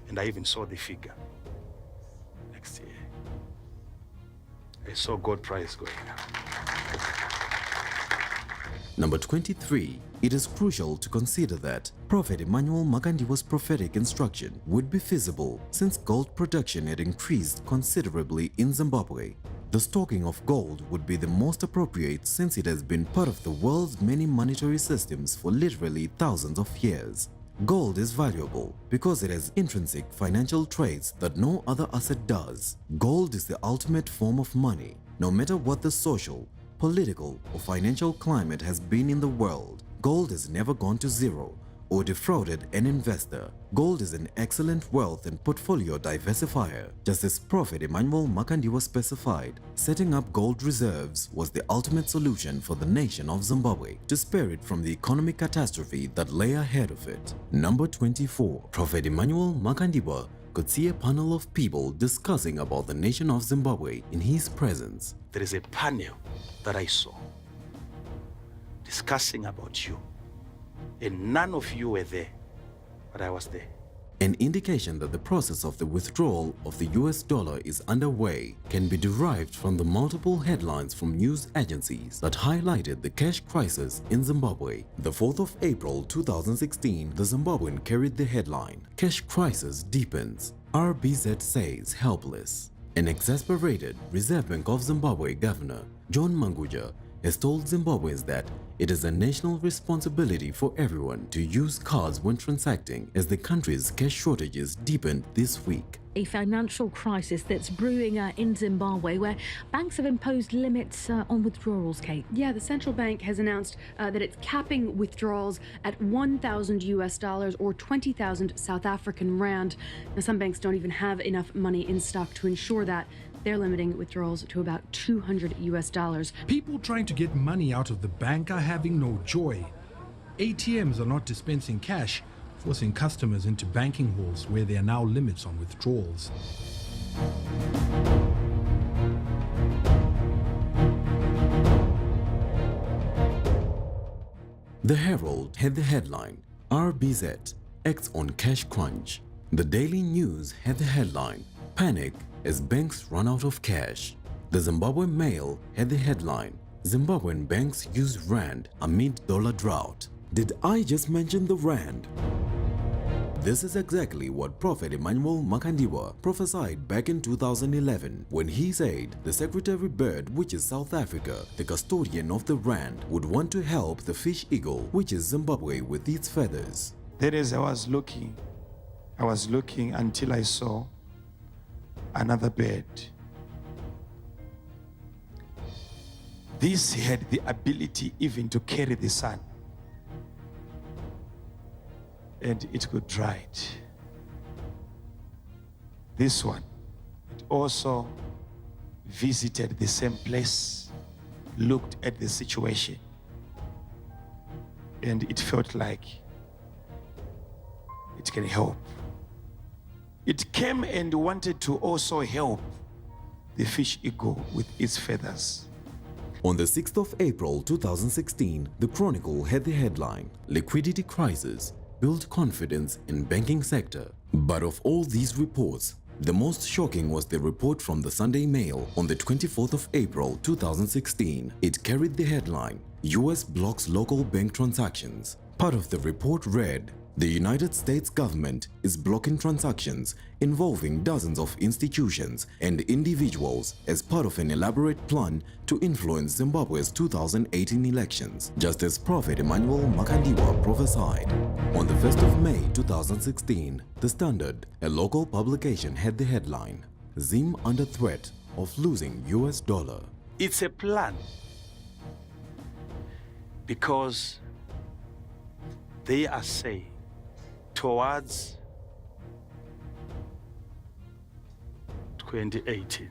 and I even saw the figure. Next year I saw gold price going up. Number 23. It is crucial to consider that Prophet Emmanuel Makandiwa's prophetic instruction would be feasible since gold production had increased considerably in Zimbabwe. The stocking of gold would be the most appropriate since it has been part of the world's many monetary systems for literally thousands of years. Gold is valuable because it has intrinsic financial traits that no other asset does. Gold is the ultimate form of money, no matter what the social, political, or financial climate has been in the world. Gold has never gone to zero or defrauded an investor. Gold is an excellent wealth and portfolio diversifier. Just as Prophet Emmanuel Makandiwa specified, setting up gold reserves was the ultimate solution for the nation of Zimbabwe to spare it from the economic catastrophe that lay ahead of it. Number 24. Prophet Emmanuel Makandiwa could see a panel of people discussing about the nation of Zimbabwe in his presence. There is a panel that I saw discussing about you, and none of you were there, but I was there. An indication that the process of the withdrawal of the US dollar is underway can be derived from the multiple headlines from news agencies that highlighted the cash crisis in Zimbabwe. The 4th of April 2016, the Zimbabwean carried the headline, "Cash crisis deepens. RBZ says helpless." An exasperated Reserve Bank of Zimbabwe Governor John Manguja has told Zimbabweans that it is a national responsibility for everyone to use cards when transacting as the country's cash shortages deepened this week. A financial crisis that's brewing in Zimbabwe, where banks have imposed limits on withdrawals, Kate. Yeah, the central bank has announced that it's capping withdrawals at $1,000 or 20,000 South African rand. Now, some banks don't even have enough money in stock to ensure that. They're limiting withdrawals to about $200. People trying to get money out of the bank are having no joy. ATMs are not dispensing cash, forcing customers into banking halls where there are now limits on withdrawals. The Herald had the headline, "RBZ acts on cash crunch." The Daily News had the headline, "Panic as banks run out of cash." The Zimbabwe Mail had the headline, "Zimbabwean banks use rand amid dollar drought." Did I just mention the rand? This is exactly what Prophet Emmanuel Makandiwa prophesied back in 2011 when he said the Secretary Bird, which is South Africa, the custodian of the rand, would want to help the fish eagle, which is Zimbabwe, with its feathers. Then as I was looking until I saw another bird. This had the ability even to carry the sun. And it could dry it. This one, it also visited the same place, looked at the situation, and it felt like it can help. It came and wanted to also help the fish eagle with its feathers. On the 6th of April 2016, the Chronicle had the headline, "Liquidity Crisis Build Confidence in Banking Sector." But of all these reports, the most shocking was the report from the Sunday Mail on the 24th of April 2016. It carried the headline, "US blocks local bank transactions." Part of the report read, "The United States government is blocking transactions involving dozens of institutions and individuals as part of an elaborate plan to influence Zimbabwe's 2018 elections," just as Prophet Emmanuel Makandiwa prophesied. On the 1st of May 2016, The Standard, a local publication, had the headline, "Zim under threat of losing US dollar." It's a plan because they are saying towards 2018.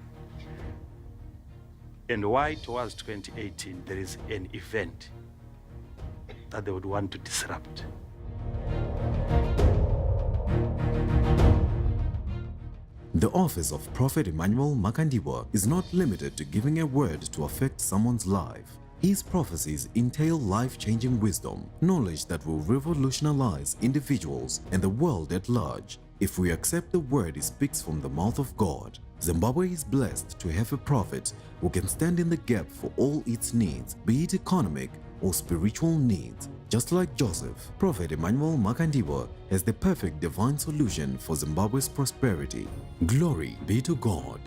And why towards 2018? There is an event that they would want to disrupt. The office of Prophet Emmanuel Makandiwa is not limited to giving a word to affect someone's life. His prophecies entail life-changing wisdom, knowledge that will revolutionize individuals and the world at large. If we accept the word he speaks from the mouth of God, Zimbabwe is blessed to have a prophet who can stand in the gap for all its needs, be it economic or spiritual needs. Just like Joseph, Prophet Emmanuel Makandiwa has the perfect divine solution for Zimbabwe's prosperity. Glory be to God.